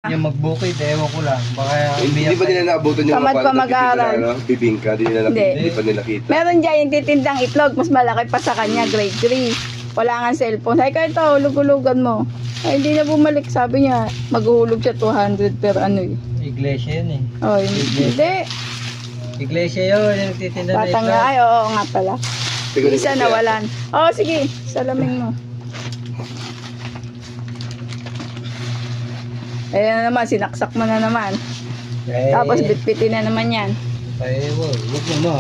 Yung magbukid, ewan ko lang. Baka Hindi ba nila naabutan yung Tamad pa mag-aral. Bibingka, hindi pa nila kita. Meron dyan yung titindang itlog, mas malaki pa sa kanya, grade 3. Wala nga cellphone. Sabi ko, ito, hulug-hulugan mo. Ay, hindi na bumalik. Sabi niya, maghuhulog siya 200 per ano eh. iglesia yun eh. Oh, hindi. Iglesia yun, yung nagtitinda na Tatanga, itlog. ay, oo nga pala. Isa nawalan. Oo, sige, salamin mo. Ayan na naman, sinaksak mo na naman. Eh, Tapos bitbitin na naman yan. Huwag mo mo.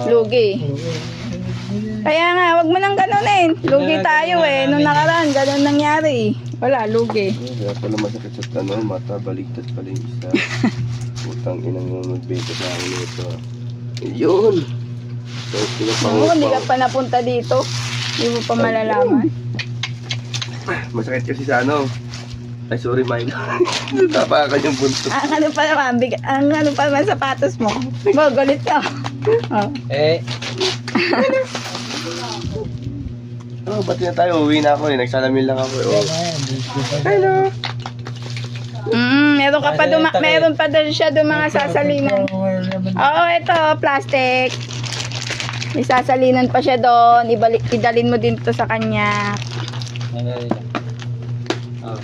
Lugi. Kaya nga, wag mo nang ganunin. Lugi tayo eh. Nung nakaraan, ganun nangyari. Wala, lugi. Kaya pala masakit sa mata, baliktad pala yung isa. Utang inang magbenta sa akin ito. Yun! So, Oo, hindi ka pa napunta dito. Hindi mo pa malalaman. Masakit kasi sa ano. Ay, sorry, Mike. Tapakan yung buntot. Ang ano pa naman, ang ano pa naman sapatos mo. Bo, galit ka. Oh. Eh, Oh, ba't na tayo? Uwi na ako eh. Nagsalamin lang ako eh. Oh. hello. Meron ka pa meron pa doon siya doon mga sasalinan. Oo, ito, plastic. May sasalinan pa siya doon. Idalin mo din to sa kanya. Oh.